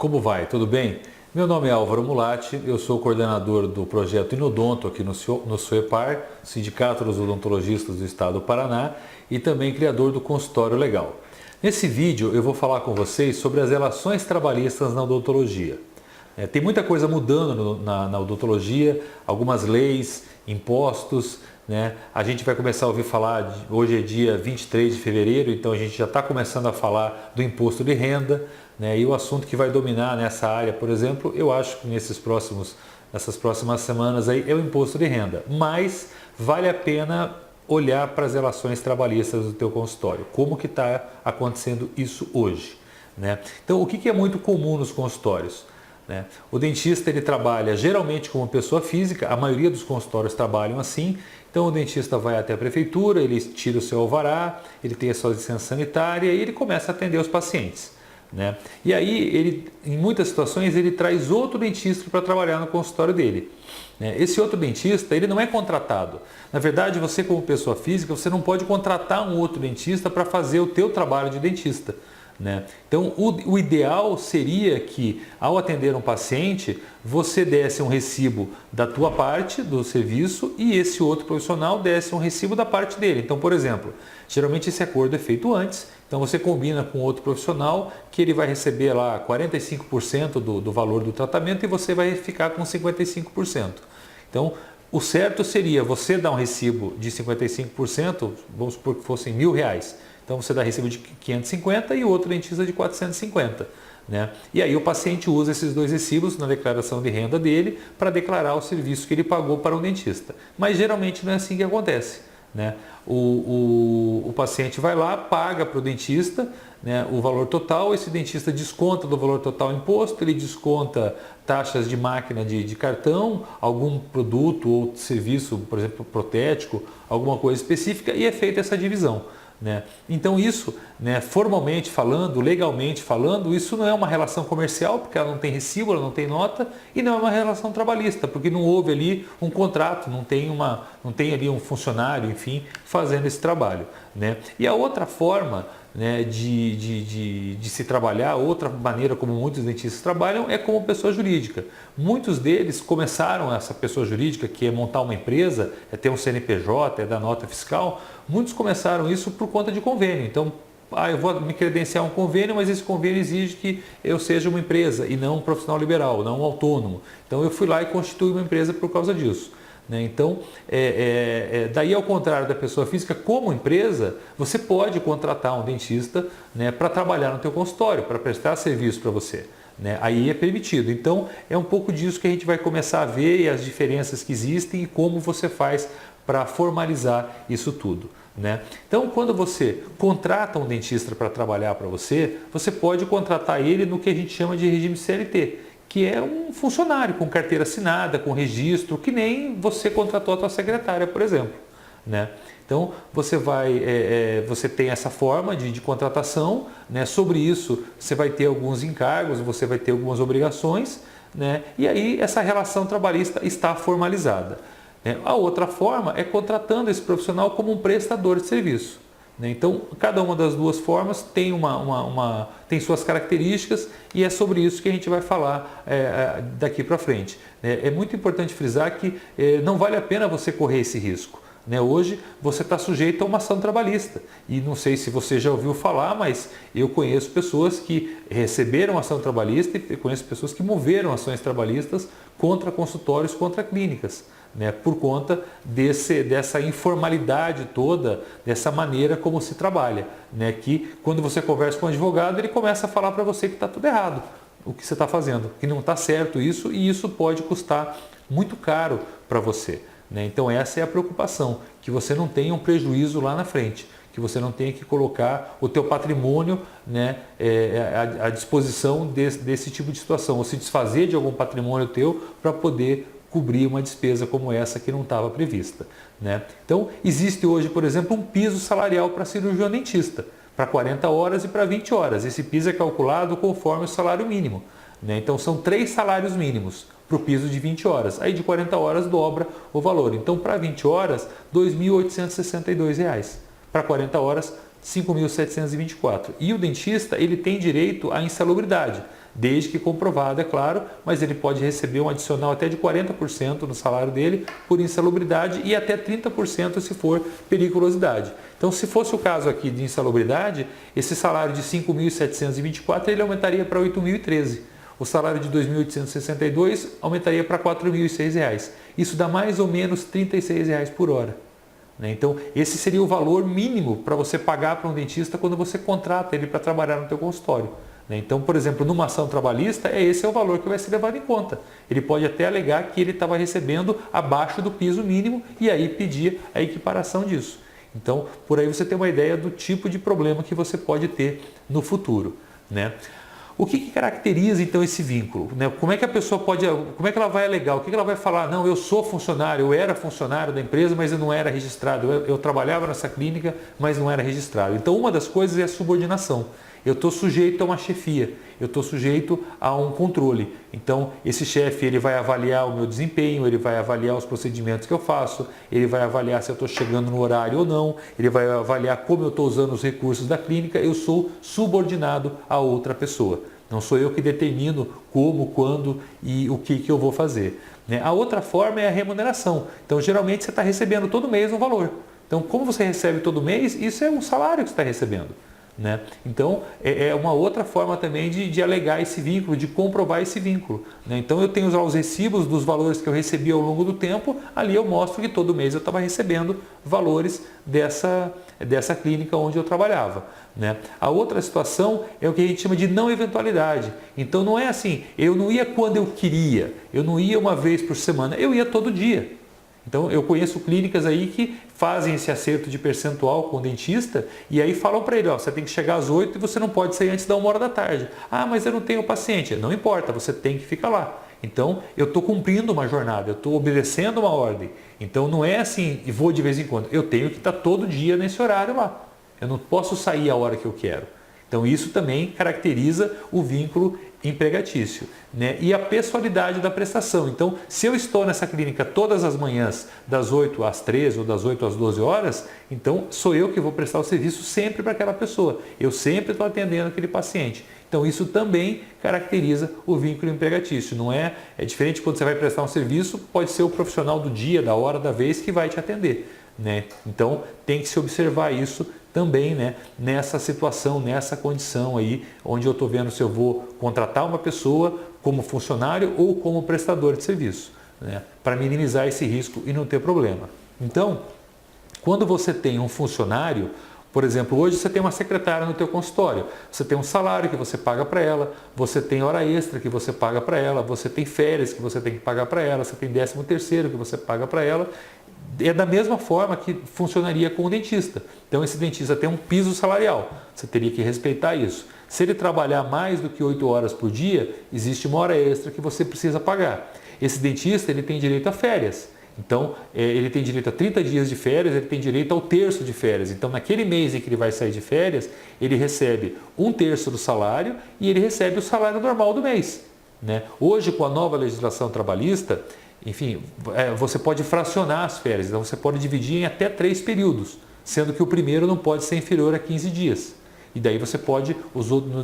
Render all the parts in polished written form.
Como vai? Tudo bem? Meu nome é Álvaro Mulatti, eu sou coordenador do projeto Inodonto aqui no SUEPAR, Sindicato dos Odontologistas do Estado do Paraná, e também criador do Consultório Legal. Nesse vídeo eu vou falar com vocês sobre as relações trabalhistas na odontologia. Tem muita coisa mudando na odontologia, algumas leis, impostos, né? A gente vai começar a ouvir falar, hoje é dia 23 de fevereiro, então a gente já está começando a falar do imposto de renda, né? E o assunto que vai dominar nessa área, por exemplo, eu acho que nessas próximas semanas aí é o imposto de renda. Mas vale a pena olhar para as relações trabalhistas do teu consultório, como que está acontecendo isso hoje, né? Então, o que é muito comum nos consultórios? O dentista ele trabalha geralmente como pessoa física, a maioria dos consultórios trabalham assim, então o dentista vai até a prefeitura, ele tira o seu alvará, ele tem a sua licença sanitária e ele começa a atender os pacientes. E aí, em muitas situações, ele traz outro dentista para trabalhar no consultório dele. Esse outro dentista, ele não é contratado. Na verdade, você como pessoa física, você não pode contratar um outro dentista para fazer o teu trabalho de dentista. Então, o ideal seria que, ao atender um paciente, você desse um recibo da tua parte do serviço e esse outro profissional desse um recibo da parte dele. Então, por exemplo, geralmente esse acordo é feito antes, então você combina com outro profissional que ele vai receber lá 45% do valor do tratamento e você vai ficar com 55%. Então, o certo seria você dar um recibo de 55%, vamos supor que fossem R$1.000. Então você dá recibo de 550 e o outro dentista de 450. E aí o paciente usa esses dois recibos na declaração de renda dele para declarar o serviço que ele pagou para o dentista. Mas geralmente não é assim que acontece. O paciente vai lá, paga para o dentista o valor total, esse dentista desconta do valor total imposto, ele desconta taxas de máquina de cartão, algum produto ou serviço, por exemplo, protético, alguma coisa específica e é feita essa divisão. Então isso, formalmente falando, legalmente falando, isso não é uma relação comercial, porque ela não tem recibo, ela não tem nota, e não é uma relação trabalhista, porque não houve ali um contrato, não tem ali um funcionário, enfim, fazendo esse trabalho. E a outra forma de se trabalhar, outra maneira como muitos dentistas trabalham é como pessoa jurídica. Muitos deles começaram essa pessoa jurídica, que é montar uma empresa, é ter um CNPJ, é dar nota fiscal, muitos começaram isso por conta de convênio. Então, eu vou me credenciar um convênio, mas esse convênio exige que eu seja uma empresa e não um profissional liberal, não um autônomo. Então eu fui lá e constituí uma empresa por causa disso. Então, daí ao contrário da pessoa física, como empresa, você pode contratar um dentista para trabalhar no teu consultório, para prestar serviço para você. Aí é permitido. Então, é um pouco disso que a gente vai começar a ver e as diferenças que existem e como você faz para formalizar isso tudo. Então, quando você contrata um dentista para trabalhar para você, você pode contratar ele no que a gente chama de regime CLT, que é um funcionário com carteira assinada, com registro, que nem você contratou a tua secretária, por exemplo. Então, você tem essa forma de contratação, sobre isso você vai ter alguns encargos, você vai ter algumas obrigações, e aí essa relação trabalhista está formalizada. A outra forma é contratando esse profissional como um prestador de serviço. Então, cada uma das duas formas tem, tem suas características e é sobre isso que a gente vai falar daqui para frente. É muito importante frisar que não vale a pena você correr esse risco. Hoje você está sujeito a uma ação trabalhista e não sei se você já ouviu falar, mas eu conheço pessoas que receberam ação trabalhista e conheço pessoas que moveram ações trabalhistas contra consultórios, contra clínicas. Por conta dessa informalidade toda, dessa maneira como se trabalha. Que quando você conversa com um advogado, ele começa a falar para você que está tudo errado, o que você está fazendo, que não está certo isso e isso pode custar muito caro para você. Então essa é a preocupação, que você não tenha um prejuízo lá na frente, que você não tenha que colocar o teu patrimônio à disposição desse tipo de situação, ou se desfazer de algum patrimônio teu para poder cobrir uma despesa como essa que não estava prevista. Então, existe hoje, por exemplo, um piso salarial para cirurgião dentista, para 40 horas e para 20 horas. Esse piso é calculado conforme o salário mínimo. Então, são 3 salários mínimos para o piso de 20 horas. Aí, de 40 horas, dobra o valor. Então, para 20 horas, R$ 2.862. Para 40 horas, 5.724. E o dentista, ele tem direito à insalubridade, desde que comprovado, é claro, mas ele pode receber um adicional até de 40% no salário dele por insalubridade e até 30% se for periculosidade. Então, se fosse o caso aqui de insalubridade, esse salário de 5.724 ele aumentaria para 8.013. O salário de 2.862 aumentaria para R$ 4.006. Isso dá mais ou menos R$ 36 por hora. Então, esse seria o valor mínimo para você pagar para um dentista quando você contrata ele para trabalhar no teu consultório. Então, por exemplo, numa ação trabalhista, esse é o valor que vai ser levado em conta. Ele pode até alegar que ele estava recebendo abaixo do piso mínimo e aí pedir a equiparação disso. Então, por aí você tem uma ideia do tipo de problema que você pode ter no futuro. O que caracteriza então esse vínculo? Como é que a pessoa pode, como é que ela vai alegar? O que ela vai falar? Não, eu sou funcionário, eu era funcionário da empresa, mas eu não era registrado. Eu trabalhava nessa clínica, mas não era registrado. Então, uma das coisas é a subordinação. Eu estou sujeito a uma chefia, eu estou sujeito a um controle. Então, esse chefe ele vai avaliar o meu desempenho, ele vai avaliar os procedimentos que eu faço, ele vai avaliar se eu estou chegando no horário ou não, ele vai avaliar como eu estou usando os recursos da clínica. Eu sou subordinado a outra pessoa. Não sou eu que determino como, quando e o que eu vou fazer. A outra forma é a remuneração. Então, geralmente você está recebendo todo mês um valor. Então, como você recebe todo mês, isso é um salário que você está recebendo. Então, é uma outra forma também de alegar esse vínculo, de comprovar esse vínculo. Então, eu tenho lá os recibos dos valores que eu recebi ao longo do tempo, ali eu mostro que todo mês eu estava recebendo valores dessa clínica onde eu trabalhava. A outra situação é o que a gente chama de não eventualidade. Então, não é assim, eu não ia quando eu queria, eu não ia uma vez por semana, eu ia todo dia. Então, eu conheço clínicas aí que fazem esse acerto de percentual com o dentista e aí falam para ele, você tem que chegar às 8 e você não pode sair antes da 1 hora da tarde. Ah, mas eu não tenho paciente. Não importa, você tem que ficar lá. Então, eu estou cumprindo uma jornada, eu estou obedecendo uma ordem. Então, não é assim, vou de vez em quando. Eu tenho que estar todo dia nesse horário lá. Eu não posso sair a hora que eu quero. Então, isso também caracteriza o vínculo empregatício. E a pessoalidade da prestação. Então, se eu estou nessa clínica todas as manhãs, das 8 às 13 ou das 8 às 12 horas, então sou eu que vou prestar o serviço sempre para aquela pessoa. Eu sempre estou atendendo aquele paciente. Então, isso também caracteriza o vínculo empregatício. Não é diferente quando você vai prestar um serviço, pode ser o profissional do dia, da hora, da vez que vai te atender. Então, tem que se observar isso também nessa situação, nessa condição aí, onde eu estou vendo se eu vou contratar uma pessoa como funcionário ou como prestador de serviço, para minimizar esse risco e não ter problema. Então, quando você tem um funcionário, por exemplo, hoje você tem uma secretária no teu consultório, você tem um salário que você paga para ela, você tem hora extra que você paga para ela, você tem férias que você tem que pagar para ela, você tem 13º que você paga para ela. É da mesma forma que funcionaria com o dentista. Então, esse dentista tem um piso salarial, você teria que respeitar isso. Se ele trabalhar mais do que 8 horas por dia, existe uma hora extra que você precisa pagar. Esse dentista ele tem direito a férias. Então, ele tem direito a 30 dias de férias, ele tem direito ao terço de férias. Então, naquele mês em que ele vai sair de férias, ele recebe 1/3 do salário e ele recebe o salário normal do mês. Hoje, com a nova legislação trabalhista, enfim, você pode fracionar as férias, então você pode dividir em até 3 períodos, sendo que o primeiro não pode ser inferior a 15 dias. E daí você pode,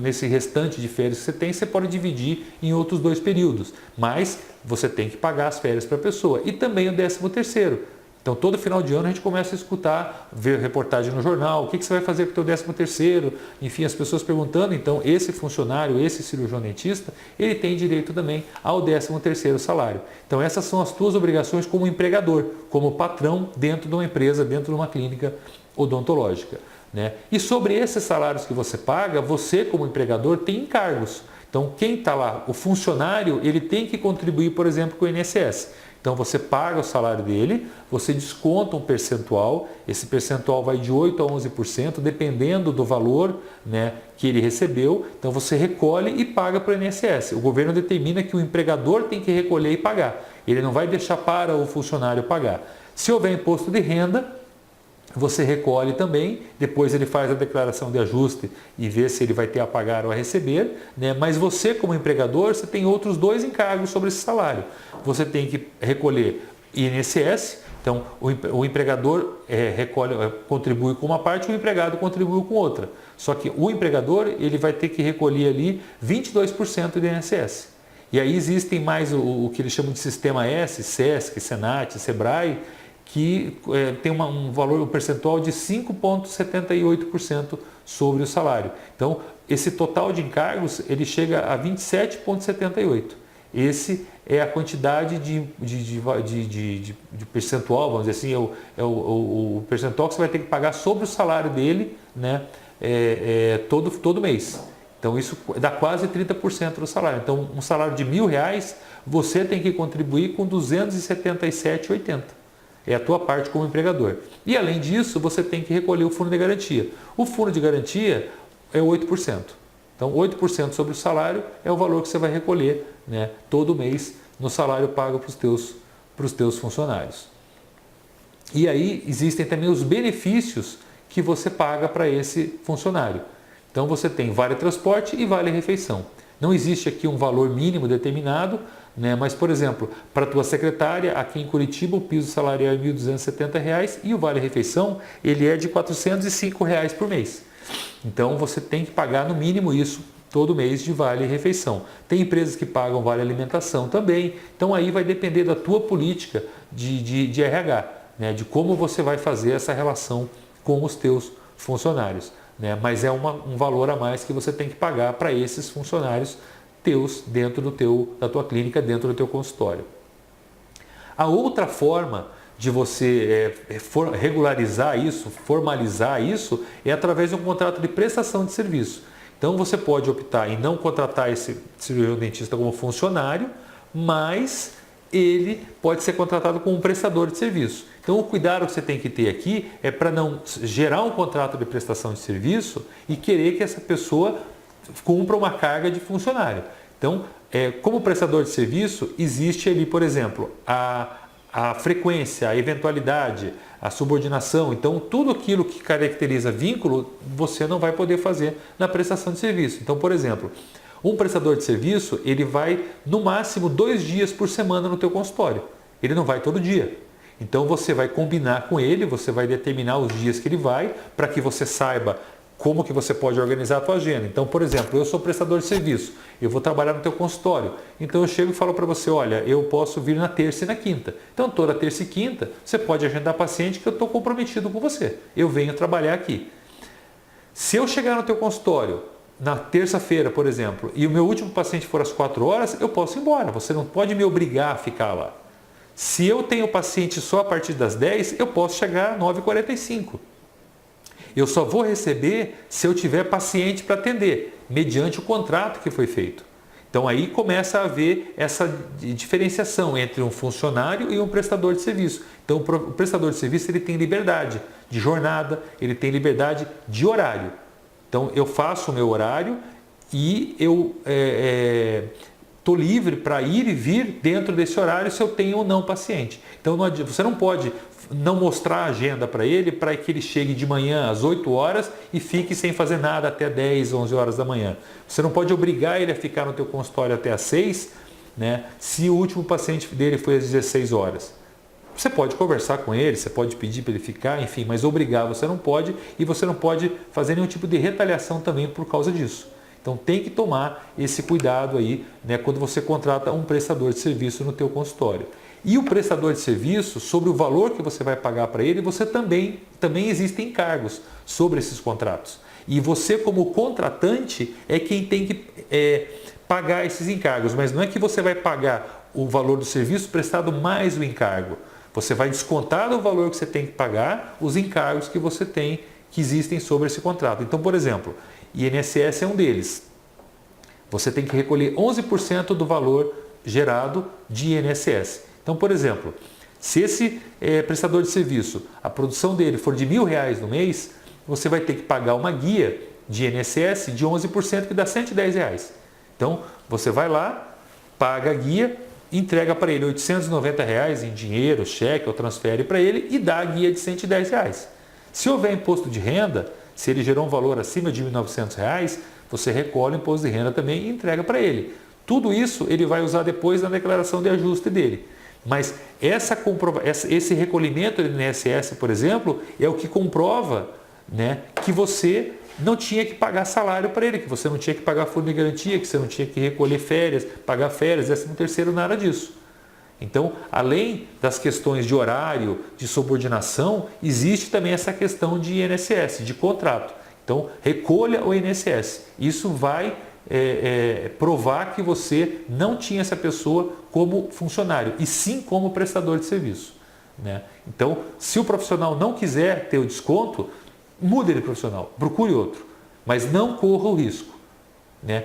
nesse restante de férias que você tem, você pode dividir em outros 2 períodos. Mas você tem que pagar as férias para a pessoa. E também o 13º. Então, todo final de ano a gente começa a escutar, ver reportagem no jornal, o que você vai fazer com o teu 13º? Enfim, as pessoas perguntando. Então, esse funcionário, esse cirurgião dentista, ele tem direito também ao 13º salário. Então, essas são as tuas obrigações como empregador, como patrão dentro de uma empresa, dentro de uma clínica odontológica. E sobre esses salários que você paga, você como empregador tem encargos. Então, quem está lá, o funcionário, ele tem que contribuir, por exemplo, com o INSS. Então, você paga o salário dele, você desconta um percentual, esse percentual vai de 8% a 11%, dependendo do valor que ele recebeu. Então, você recolhe e paga para o INSS. O governo determina que o empregador tem que recolher e pagar. Ele não vai deixar para o funcionário pagar. Se houver imposto de renda, você recolhe também, depois ele faz a declaração de ajuste e vê se ele vai ter a pagar ou a receber, mas você como empregador, você tem outros 2 encargos sobre esse salário. Você tem que recolher INSS Então, o empregador contribui com uma parte, o empregado contribui com outra. Só que o empregador ele vai ter que recolher ali 22% do INSS. E aí existem mais o que eles chamam de Sistema S, SESC, Senat, Sebrae, que tem um valor, um percentual de 5,78% sobre o salário. Então, esse total de encargos ele chega a 27,78%. Esse é a quantidade de percentual, vamos dizer assim, o percentual que você vai ter que pagar sobre o salário dele, né, todo mês. Então isso dá quase 30% do salário. Então um salário de R$1.000, você tem que contribuir com R$ 277,80. É a tua parte como empregador. E além disso, você tem que recolher o fundo de garantia. O fundo de garantia é 8%. Então 8% sobre o salário é o valor que você vai recolher, né, todo mês no salário pago para os teus funcionários. E aí existem também os benefícios que você paga para esse funcionário. Então você tem vale transporte e vale refeição. Não existe aqui um valor mínimo determinado, né? Mas, por exemplo, para a tua secretária, aqui em Curitiba, o piso salarial é R$ 1.270 e o vale refeição ele é de R$ 405 por mês. Então você tem que pagar no mínimo isso todo mês de vale refeição. Tem empresas que pagam vale alimentação também. Então aí vai depender da tua política de RH, né? De como você vai fazer essa relação com os teus funcionários. Né? Mas é um valor a mais que você tem que pagar para esses funcionários teus dentro da tua clínica, dentro do teu consultório. A outra forma de você regularizar isso, formalizar isso, é através de um contrato de prestação de serviço. Então você pode optar em não contratar esse cirurgião dentista como funcionário, mas ele pode ser contratado como um prestador de serviço. Então o cuidado que você tem que ter aqui é para não gerar um contrato de prestação de serviço e querer que essa pessoa cumpra uma carga de funcionário. Então, como prestador de serviço, existe ali, por exemplo, a frequência, a eventualidade, a subordinação. Então, tudo aquilo que caracteriza vínculo, você não vai poder fazer na prestação de serviço. Então, por exemplo, um prestador de serviço, ele vai no máximo 2 dias por semana no teu consultório. Ele não vai todo dia. Então, você vai combinar com ele, você vai determinar os dias que ele vai, para que você saiba como que você pode organizar a tua agenda. Então, por exemplo, eu sou prestador de serviço, eu vou trabalhar no teu consultório. Então eu chego e falo para você, olha, eu posso vir na terça e na quinta. Então toda terça e quinta você pode agendar paciente que eu estou comprometido com você. Eu venho trabalhar aqui. Se eu chegar no teu consultório na terça-feira, por exemplo, e o meu último paciente for às 4 horas, eu posso ir embora. Você não pode me obrigar a ficar lá. Se eu tenho paciente só a partir das 10, eu posso chegar às 9h45. Eu só vou receber se eu tiver paciente para atender, mediante o contrato que foi feito. Então aí começa a haver essa diferenciação entre um funcionário e um prestador de serviço. Então o prestador de serviço ele tem liberdade de jornada, ele tem liberdade de horário. Então eu faço o meu horário e eu estou livre para ir e vir dentro desse horário se eu tenho ou não paciente. Então você não pode não mostrar a agenda para ele para que ele chegue de manhã às 8 horas e fique sem fazer nada até 10, 11 horas da manhã. Você não pode obrigar ele a ficar no teu consultório até às 6, né, se o último paciente dele foi às 16 horas. Você pode conversar com ele, você pode pedir para ele ficar, enfim, mas obrigar você não pode e você não pode fazer nenhum tipo de retaliação também por causa disso. Então tem que tomar esse cuidado aí, né, quando você contrata um prestador de serviço no teu consultório. E o prestador de serviço, sobre o valor que você vai pagar para ele, você também existem encargos sobre esses contratos. E você, como contratante, é quem tem que pagar esses encargos. Mas não é que você vai pagar o valor do serviço prestado mais o encargo. Você vai descontar do valor que você tem que pagar os encargos que você tem, que existem sobre esse contrato. Então, por exemplo, INSS é um deles. Você tem que recolher 11% do valor gerado de INSS. Então, por exemplo, se esse prestador de serviço, a produção dele for de R$1.000 no mês, você vai ter que pagar uma guia de INSS de 11%, que dá R$110. Então, você vai lá, paga a guia, entrega para ele R$890 em dinheiro, cheque ou transfere para ele e dá a guia de R$110. Se houver imposto de renda, se ele gerou um valor acima de R$1.900, você recolhe o imposto de renda também e entrega para ele. Tudo isso ele vai usar depois na declaração de ajuste dele. Mas esse recolhimento do INSS, por exemplo, é o que comprova, né, que você não tinha que pagar salário para ele, que você não tinha que pagar fundo de garantia, que você não tinha que recolher férias, pagar férias, 13º, nada disso. Então, além das questões de horário, de subordinação, existe também essa questão de INSS, de contrato. Então, recolha o INSS. Isso vai provar que você não tinha essa pessoa como funcionário, e sim como prestador de serviço, né? Então, se o profissional não quiser ter o desconto, mude de profissional, procure outro, mas não corra o risco, né?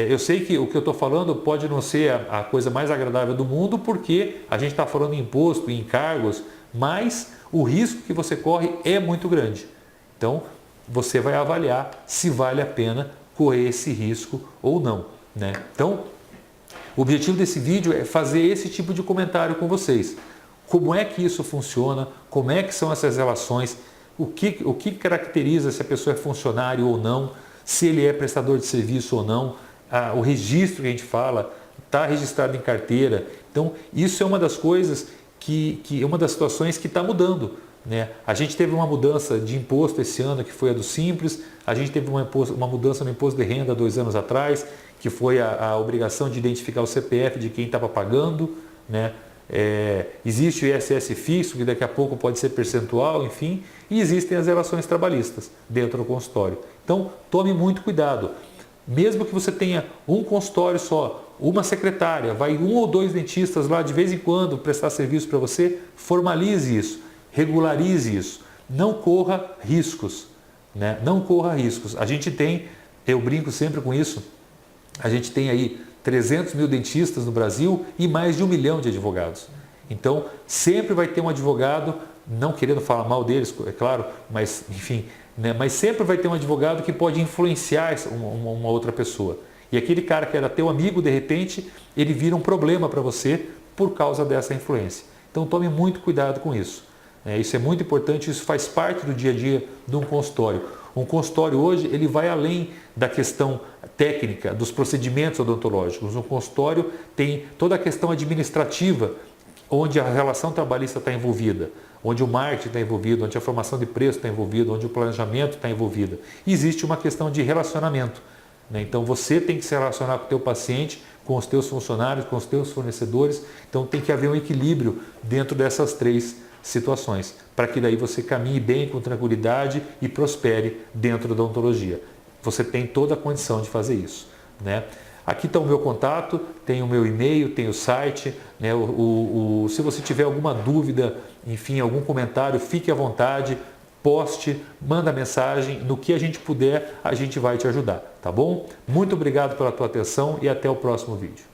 Eu sei que o que eu estou falando pode não ser a coisa mais agradável do mundo, porque a gente está falando em imposto, em encargos, mas o risco que você corre é muito grande. Então, você vai avaliar se vale a pena correr esse risco ou não, né? Então, o objetivo desse vídeo é fazer esse tipo de comentário com vocês. Como é que isso funciona? Como é que são essas relações? O que caracteriza se a pessoa é funcionário ou não? Se ele é prestador de serviço ou não? O registro que a gente fala, está registrado em carteira. Então, isso é uma das coisas é uma das situações que está mudando, né? A gente teve uma mudança de imposto esse ano, que foi a do Simples. A gente teve uma mudança no imposto de renda 2 anos atrás, que foi a obrigação de identificar o CPF de quem estava pagando, né? Existe o ISS fixo, que daqui a pouco pode ser percentual, enfim, e existem as relações trabalhistas dentro do consultório. Então, tome muito cuidado. Mesmo que você tenha um consultório só, uma secretária, vai 1 ou 2 dentistas lá de vez em quando prestar serviço para você, formalize isso, regularize isso, não corra riscos, né? Não corra riscos. A gente tem, eu brinco sempre com isso, a gente tem aí 300 mil dentistas no Brasil e mais de 1 milhão de advogados. Então, sempre vai ter um advogado, não querendo falar mal deles, é claro, mas enfim, né? Mas sempre vai ter um advogado que pode influenciar uma outra pessoa. E aquele cara que era teu amigo, de repente, ele vira um problema para você por causa dessa influência. Então, tome muito cuidado com isso. Isso é muito importante, isso faz parte do dia a dia de um consultório. Um consultório hoje, ele vai além da questão técnica, dos procedimentos odontológicos. Um consultório tem toda a questão administrativa, onde a relação trabalhista está envolvida, onde o marketing está envolvido, onde a formação de preço está envolvida, onde o planejamento está envolvido. E existe uma questão de relacionamento, né? Então, você tem que se relacionar com o teu paciente, com os teus funcionários, com os teus fornecedores. Então, tem que haver um equilíbrio dentro dessas 3 situações, para que daí você caminhe bem, com tranquilidade e prospere dentro da odontologia. Você tem toda a condição de fazer isso, né? Aqui está o meu contato, tem o meu e-mail, tem o site, né? Se você tiver alguma dúvida, enfim, algum comentário, fique à vontade, poste, manda mensagem, no que a gente puder, a gente vai te ajudar, tá bom? Muito obrigado pela tua atenção e até o próximo vídeo.